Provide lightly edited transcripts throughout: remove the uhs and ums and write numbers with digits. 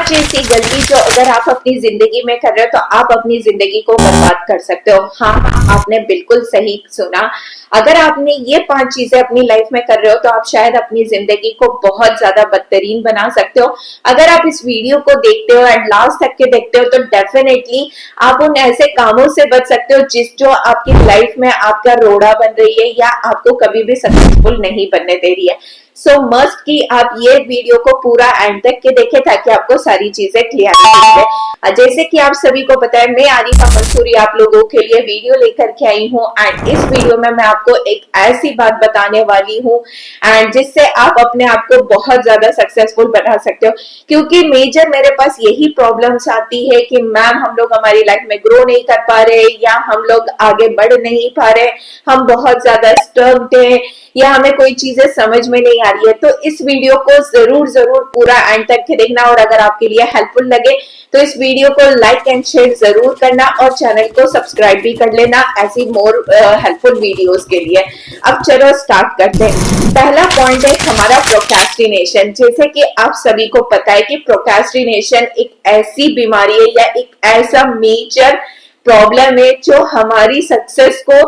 जैसी गलती जो अगर आप अपनी जिंदगी में कर रहे हो तो आप अपनी जिंदगी को बर्बाद कर सकते हो। हाँ, आपने बिल्कुल सही सुना। अगर आपने ये 5 चीजें अपनी लाइफ में कर रहे हो तो आप शायद अपनी जिंदगी को बहुत ज्यादा बदतरीन बना सकते हो। अगर आप इस वीडियो को देखते हो एंड लास्ट तक के देखते हो तो डेफिनेटली आप उन ऐसे कामों से बच सकते हो जो आपकी लाइफ में आपका रोड़ा बन रही है या आपको कभी भी सक्सेसफुल नहीं बनने दे रही है। सो मस्ट कि आप ये वीडियो को पूरा एंड तक के देखें ताकि आपको सारी चीजें क्लियरिटी मिले। जैसे कि आप सभी को पता है, मैं आरिफा मंसूरी आप लोगों के लिए वीडियो लेकर के आई हूँ एंड इस वीडियो में मैं आपको एक ऐसी बात बताने वाली हूँ एंड जिससे आप अपने आप को बहुत ज्यादा सक्सेसफुल बना सकते हो। क्योंकि मेजर मेरे पास यही प्रॉब्लम्स आती है कि मैम हम लोग हमारी लाइफ में ग्रो नहीं कर पा रहे या हम लोग आगे बढ़ नहीं पा रहे, हम बहुत ज्यादा स्टक्ड हैं या हमें कोई चीजें समझ में नहीं आ रही है। तो इस वीडियो को जरूर पूरा एंड तक के देखना और अगर आपके लिए हेल्पफुल लगे तो इस वीडियो को लाइक एंड शेयर जरूर करना और चैनल को सब्सक्राइब भी कर लेना ऐसी मोर हेल्पफुल वीडियोस के लिए। अब चलो स्टार्ट करते हैं। पहला पॉइंट है हमारा प्रोक्रेस्टिनेशन। जैसे कि आप सभी को पता है कि प्रोक्रेस्टिनेशन एक ऐसी बीमारी है या एक ऐसा मेजर प्रॉब्लम है जो हमारी सक्सेस को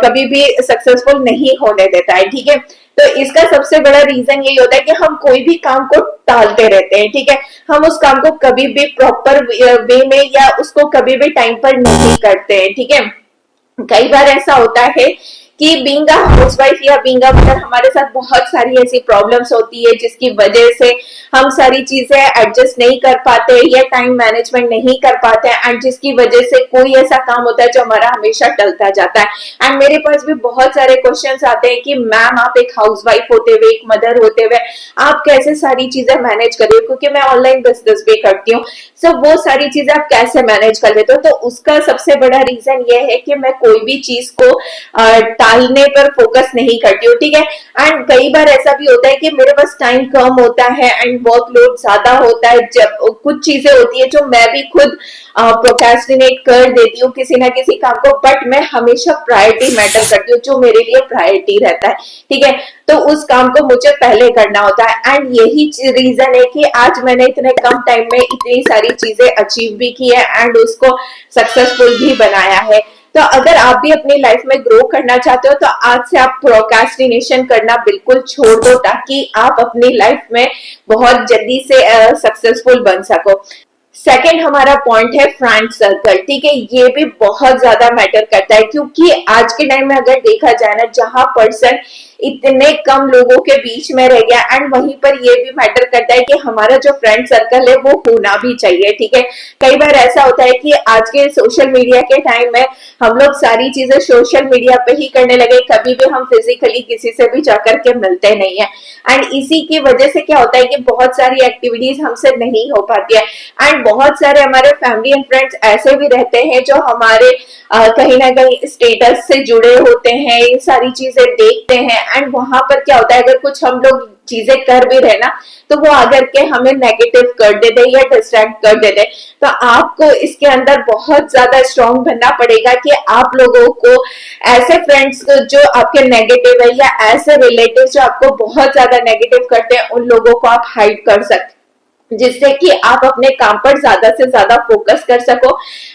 कभी भी सक्सेसफुल नहीं होने देता है। ठीक है, तो इसका सबसे बड़ा रीजन यही होता है कि हम कोई भी काम को टालते रहते हैं। ठीक है, हम उस काम को कभी भी प्रॉपर वे में या उसको कभी भी टाइम पर नहीं करते हैं। ठीक है, कई बार ऐसा होता है कि बीइंग अ हाउसवाइफ या बीइंग अ मदर हमारे साथ बहुत सारी ऐसी प्रॉब्लम्स होती है जिसकी वजह से हम सारी चीजें एडजस्ट नहीं कर पाते या टाइम मैनेजमेंट नहीं कर पाते हैं एंड जिसकी वजह से कोई ऐसा काम होता है जो हमारा हमेशा टलता जाता है। एंड मेरे पास भी बहुत सारे क्वेश्चंस आते हैं कि मैम आप एक हाउसवाइफ होते हुए, एक मदर होते हुए आप कैसे सारी चीजें मैनेज कर रहे हो, क्योंकि मैं ऑनलाइन बिजनेस भी करती हूँ। सो वो सारी चीजें आप कैसे मैनेज कर लेते हो? तो उसका सबसे बड़ा रीजन ये है कि मैं कोई भी चीज को टालने पर फोकस नहीं करती हूँ। ठीक है, एंड कई बार ऐसा भी होता है कि मेरे पास टाइम कम होता है एंड वर्कलोड ज्यादा होता है। जब कुछ चीजें होती है जो मैं भी खुद प्रोक्रेस्टिनेट कर देती हूँ किसी ना किसी काम को, बट मैं हमेशा प्रायोरिटी मैटर करती हूँ, जो मेरे लिए प्रायोरिटी रहता है। ठीक है, तो उस काम को मुझे पहले करना होता है एंड यही रीजन है कि आज मैंने इतने कम टाइम में इतनी सारी चीजें अचीव भी की है एंड उसको सक्सेसफुल भी बनाया है। तो अगर आप भी अपनी लाइफ में ग्रो करना चाहते हो तो आज से आप प्रोक्रेस्टिनेशन करना बिल्कुल छोड़ दो ताकि आप अपनी लाइफ में बहुत जल्दी से सक्सेसफुल बन सको। सेकेंड हमारा पॉइंट है फ्रेंड सर्कल। ठीक है, ये भी बहुत ज्यादा मैटर करता है क्योंकि आज के टाइम में अगर देखा जाए ना, जहां पर्सन इतने कम लोगों के बीच में रह गया एंड वहीं पर ये भी मैटर करता है कि हमारा जो फ्रेंड सर्कल है वो होना भी चाहिए। ठीक है, कई बार ऐसा होता है कि आज के सोशल मीडिया के टाइम में हम लोग सारी चीजें सोशल मीडिया पे ही करने लगे, कभी भी हम फिजिकली किसी से भी जाकर के मिलते नहीं है एंड इसी की वजह से क्या होता है कि बहुत सारी एक्टिविटीज हमसे नहीं हो पाती है एंड बहुत सारे हमारे फैमिली एंड फ्रेंड्स ऐसे भी रहते हैं जो हमारे कहीं ना कहीं स्टेटस से जुड़े होते हैं, ये सारी चीजें देखते हैं एंड वहां पर क्या होता है अगर कुछ हम लोग चीजें कर भी रहे ना तो वो आकर के हमें नेगेटिव कर देते या डिस्ट्रैक्ट कर देते। तो आपको इसके अंदर बहुत ज्यादा स्ट्रांग बनना पड़ेगा कि आप लोगों को ऐसे फ्रेंड्स जो आपके नेगेटिव है या ऐसे रिलेटिव जो आपको बहुत ज्यादा नेगेटिव करते हैं उन लोगों को आप हाइड कर सकते, जिससे कि आप अपने काम पर ज्यादा से ज्यादा फोकस कर सको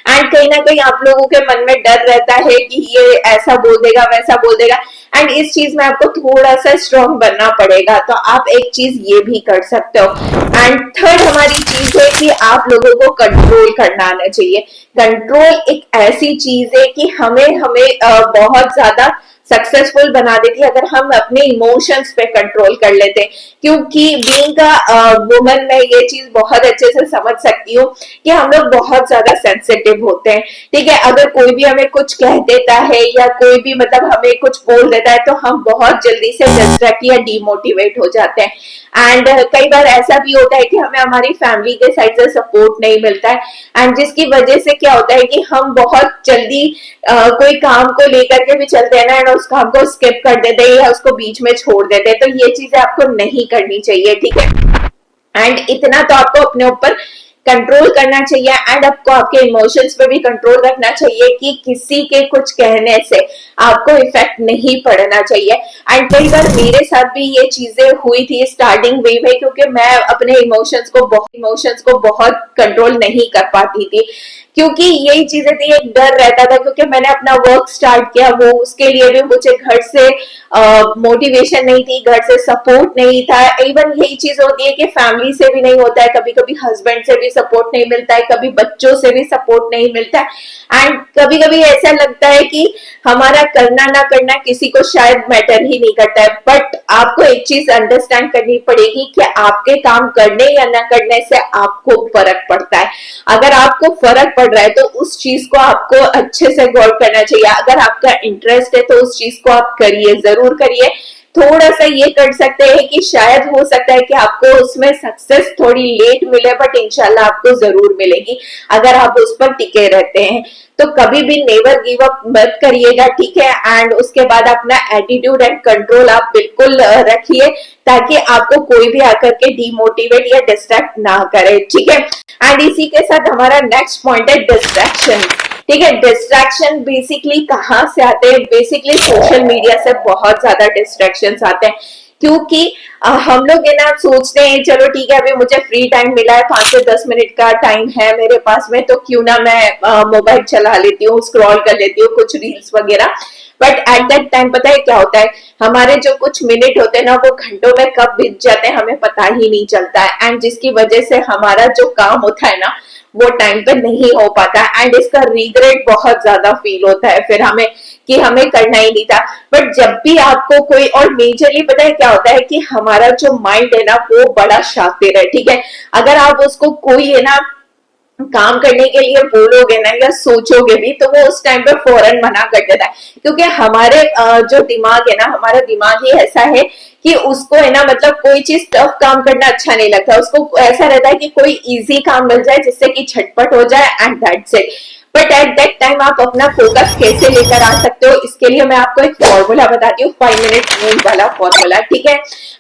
एंड कहीं ना कहीं आप लोगों के मन में डर रहता है कि ये ऐसा बोल देगा वैसा बोल देगा एंड इस चीज में आपको थोड़ा सा स्ट्रांग बनना पड़ेगा। तो आप एक चीज ये भी कर सकते हो। एंड थर्ड हमारी चीज है कि आप लोगों को कंट्रोल करना आना चाहिए। कंट्रोल एक ऐसी चीज है कि हमें बहुत ज्यादा सक्सेसफुल बना देती है अगर हम अपने इमोशंस पे कंट्रोल कर लेते हैं। क्योंकि बीइंग अ वुमन मैं ये चीज बहुत अच्छे से समझ सकती हूँ कि हम लोग बहुत ज्यादा सेंसिटिव होते हैं। ठीक है, अगर कोई भी हमें कुछ कह देता है या कोई भी मतलब हमें कुछ बोल देता है तो हम बहुत जल्दी से डिस्ट्रैक्ट या डिमोटिवेट हो जाते हैं एंड कई बार ऐसा भी होता है कि हमें हमारी फैमिली के साइड से सपोर्ट नहीं मिलता है एंड जिसकी वजह से क्या होता है कि हम बहुत जल्दी कोई काम को लेकर के भी चलते हैं ना एंड उस काम को स्किप कर देते हैं या उसको बीच में छोड़ देते हैं। तो ये चीजें आपको नहीं करनी चाहिए। ठीक है, एंड इतना तो आपको अपने ऊपर कंट्रोल करना चाहिए एंड आपको आपके इमोशंस पे भी कंट्रोल रखना चाहिए कि किसी के कुछ कहने से आपको इफेक्ट नहीं पड़ना चाहिए। एंड कई बार मेरे साथ भी ये चीजें हुई थी स्टार्टिंग वे में, क्योंकि मैं अपने इमोशंस को बहुत कंट्रोल नहीं कर पाती थी, क्योंकि यही चीजें थी, एक डर रहता था, क्योंकि मैंने अपना वर्क स्टार्ट किया, वो उसके लिए भी मुझे घर से मोटिवेशन नहीं थी, घर से सपोर्ट नहीं था। इवन यही चीज होती है कि फैमिली से भी नहीं होता है, कभी कभी हस्बैंड से भी सपोर्ट नहीं मिलता है, कभी बच्चों से भी सपोर्ट नहीं मिलता है। एंड कभी कभी ऐसा लगता है कि हमारा करना ना करना किसी को शायद मैटर ही नहीं करता है। बट आपको एक चीज अंडरस्टैंड करनी पड़ेगी कि आपके काम करने या ना करने से आपको फर्क पड़ता है। अगर आपको फर्क पड़ रहा है तो उस चीज को आपको अच्छे से गौर करना चाहिए। अगर आपका इंटरेस्ट है तो उस चीज को आप करिए, जरूर करिए। थोड़ा सा ये कर सकते हैं कि शायद हो सकता है कि आपको उसमें सक्सेस थोड़ी लेट मिले, बट इंशाल्लाह आपको जरूर मिलेगी अगर आप उस पर टिके रहते हैं। तो कभी भी नेवर गिव अप मत करिएगा, ठीक है। एंड उसके बाद अपना एटीट्यूड एंड कंट्रोल आप बिल्कुल रखिए, ताकि आपको कोई भी आकर के डिमोटिवेट या डिस्ट्रैक्ट ना करे, ठीक है। एंड इसी के साथ हमारा नेक्स्ट पॉइंट है डिस्ट्रैक्शन, ठीक है। डिस्ट्रैक्शन बेसिकली कहाँ से आते हैं? बेसिकली सोशल मीडिया से बहुत ज्यादा डिस्ट्रैक्शन आते हैं, क्योंकि हम लोग ये ना सोचते हैं चलो ठीक है अभी मुझे फ्री टाइम मिला है, 5 से 10 मिनट का टाइम है मेरे पास में, तो क्यों ना मैं मोबाइल चला लेती हूँ, स्क्रॉल कर लेती हूँ कुछ रील्स वगैरह। बट एट दैट टाइम पता है क्या होता है, हमारे जो कुछ मिनट होते हैं ना वो घंटों में कब बीत जाते हैं हमें पता ही नहीं चलता है। एंड जिसकी वजह से हमारा जो काम होता है ना वो टाइम पे नहीं हो पाता, एंड इसका रिग्रेट बहुत ज्यादा फील होता है फिर हमें कि हमें करना ही नहीं था। बट जब भी आपको कोई, और मेजरली पता है क्या होता है कि हमारा जो माइंड है ना वो बड़ा शातिर है, ठीक है। अगर आप उसको कोई है ना काम करने के लिए बोलोगे ना या सोचोगे भी तो वो उस टाइम पे फौरन मना कर देता है, क्योंकि हमारे जो दिमाग है ना, हमारा दिमाग ही ऐसा है कि उसको है ना मतलब कोई चीज टफ काम करना अच्छा नहीं लगता, उसको ऐसा रहता है कि कोई इजी काम मिल जाए जिससे कि झटपट हो जाए and that's it. But at that time आप अपना फोकस कैसे लेकर आ सकते हो, इसके लिए मैं आपको एक फॉर्मूला बताती हूँ, 5 मिनट मूव वाला फॉर्मूला, ठीक है।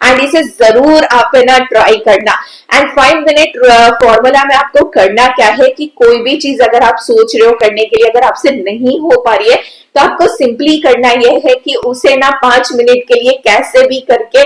एंड इसे जरूर आप है ना ट्राई करना। एंड 5 मिनट फॉर्मूला में आपको करना क्या है कि कोई भी चीज अगर आप सोच रहे हो करने के लिए, अगर आपसे नहीं हो पा रही है, तो आपको सिंपली करना यह है कि उसे ना 5 मिनट के लिए कैसे भी करके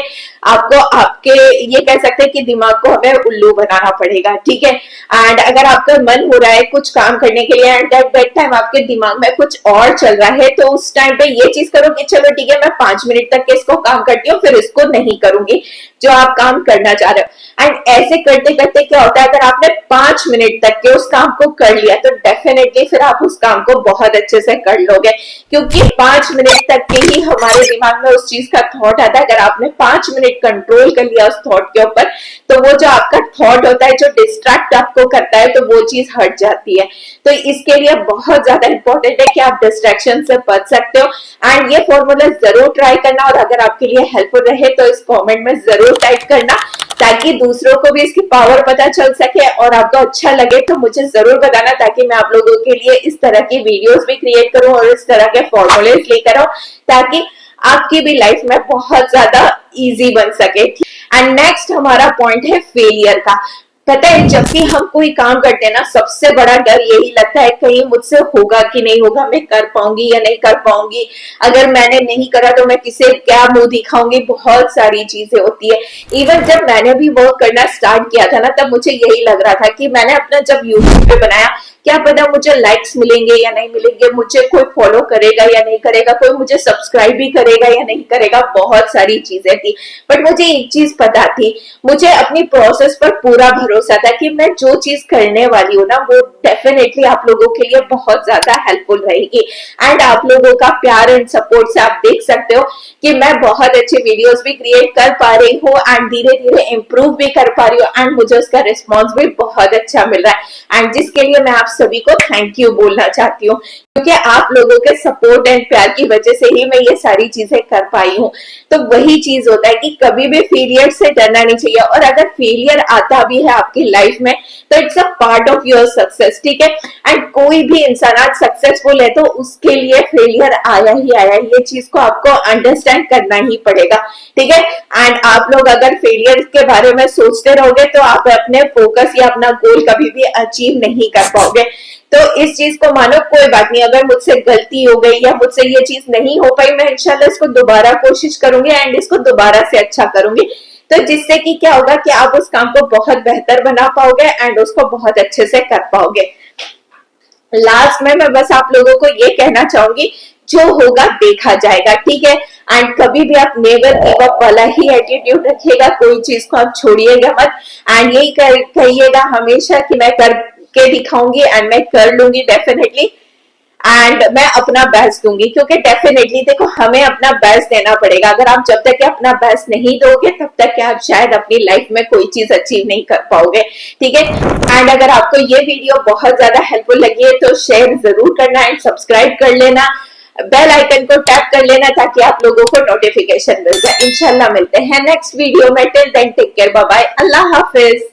आपको आपके, ये कह सकते हैं कि दिमाग को हमें उल्लू बनाना पड़ेगा, ठीक है। एंड अगर आपका मन हो रहा है कुछ काम करने के लिए एंड एट दैट टाइम आपके दिमाग में कुछ और चल रहा है, तो उस टाइम पे ये चीज करो कि चलो ठीक है मैं 5 मिनट तक के इसको काम करती हूँ, फिर इसको नहीं करूंगी जो आप काम करना चाह रहे हो। एंड ऐसे करते करते क्या होता है, अगर आपने 5 मिनट तक के उस काम को कर लिया तो डेफिनेटली फिर आप उस काम को बहुत अच्छे से कर लोगे, क्योंकि 5 मिनट तक के ही हमारे दिमाग में उस चीज का थॉट आता है। अगर आपने 5 मिनट कंट्रोल कर लिया उस थॉट के ऊपर, तो वो जो आपका थॉट होता है जो डिस्ट्रैक्ट आपको करता है, तो वो चीज हट जाती है। तो इसके लिए बहुत ज्यादा इंपॉर्टेंट है कि आप डिस्ट्रैक्शन से बच सकते हो। एंड ये फॉर्मूला जरूर ट्राई करना, और अगर आपके लिए हेल्पफुल रहे तो इस कमेंट में जरूर टाइप करना, ताकि दूसरों को भी इसकी पावर पता चल सके। और आपको अच्छा लगे तो मुझे जरूर बताना, ताकि मैं आप लोगों के लिए इस तरह की वीडियोस भी क्रिएट करूं और इस तरह के फॉर्मूलेस लेकर आऊं, ताकि आपकी भी लाइफ में बहुत ज्यादा इजी बन सके। एंड नेक्स्ट हमारा पॉइंट है फेलियर का। पता है जब भी हम कोई काम करते हैं ना, सबसे बड़ा डर यही लगता है कहीं मुझसे होगा कि नहीं होगा, मैं कर पाऊंगी या नहीं कर पाऊंगी, अगर मैंने नहीं करा तो मैं किसे क्या मुंह दिखाऊंगी, बहुत सारी चीजें होती है। इवन जब मैंने भी वर्क करना स्टार्ट किया था ना, तब मुझे यही लग रहा था कि मैंने अपना जब यूट्यूब पे बनाया, क्या पता मुझे लाइक्स मिलेंगे या नहीं मिलेंगे, मुझे कोई फॉलो करेगा या नहीं करेगा, कोई मुझे सब्सक्राइब भी करेगा या नहीं करेगा, बहुत सारी चीजें थी। बट मुझे एक चीज पता थी, मुझे अपनी प्रोसेस पर पूरा भरोसा था कि मैं जो चीज करने वाली हूँ ना वो डेफिनेटली आप लोगों के लिए बहुत ज्यादा हेल्पफुल रहेगी। एंड आप लोगों का प्यार एंड सपोर्ट से आप देख सकते हो कि मैं बहुत अच्छे वीडियोस भी क्रिएट कर पा रही हूँ एंड धीरे धीरे इम्प्रूव भी कर पा रही हूँ, एंड मुझे उसका रिस्पॉन्स भी बहुत अच्छा मिल रहा है। एंड जिसके लिए मैं आप सभी को थैंक यू बोलना चाहती हूँ, क्योंकि आप लोगों के सपोर्ट एंड प्यार की वजह से ही मैं ये सारी चीजें कर पाई हूँ। तो वही चीज होता है कि कभी भी फेलियर से डरना नहीं चाहिए, और अगर फेलियर आता भी है आपकी लाइफ में तो it's a part of your success, ठीक है। एंड कोई भी इंसान आज सक्सेसफुल है तो उसके लिए फेलियर आया ही आया, ये चीज को आपको अंडरस्टैंड करना ही पड़ेगा, ठीक है। एंड आप लोग अगर फेलियर के बारे में सोचते रहोगे तो आप अपने फोकस या अपना गोल कभी भी अचीव नहीं कर पाओगे। तो इस चीज को मानो कोई बात नहीं, अगर मुझसे गलती हो गई या मुझसे ये चीज नहीं हो पाई, मैं इंशाल्लाह इसको दोबारा कोशिश करूंगी एंड इसको दोबारा से अच्छा करूंगी। तो जिससे कि क्या होगा कि आप उस काम को बहुत बेहतर बना पाओगे एंड उसको बहुत अच्छे से कर पाओगे। लास्ट में मैं बस आप लोगों को ये कहना चाहूंगी, जो होगा देखा जाएगा, ठीक है। एंड कभी भी आप नेवर गिव अप वाला ही एटीट्यूड रखिएगा, कोई चीज को आप छोड़िएगा मत। एंड यही कहिएगा हमेशा कि मैं करके दिखाऊंगी एंड मैं कर लूंगी डेफिनेटली, एंड मैं अपना बेस्ट दूंगी, क्योंकि डेफिनेटली देखो हमें अपना बेस्ट देना पड़ेगा। अगर आप जब तक अपना बेस्ट नहीं दोगे तब तक कि आप शायद अपनी लाइफ में कोई चीज अचीव नहीं कर पाओगे, ठीक है। एंड अगर आपको ये वीडियो बहुत ज्यादा हेल्पफुल लगी है तो शेयर जरूर करना एंड सब्सक्राइब कर लेना, बेल आइकन को टैप कर लेना ताकि आप लोगों को नोटिफिकेशन मिल जाए। इंशाल्लाह मिलते हैं नेक्स्ट वीडियो में, till then take care, bye bye, अल्लाह हाफिज।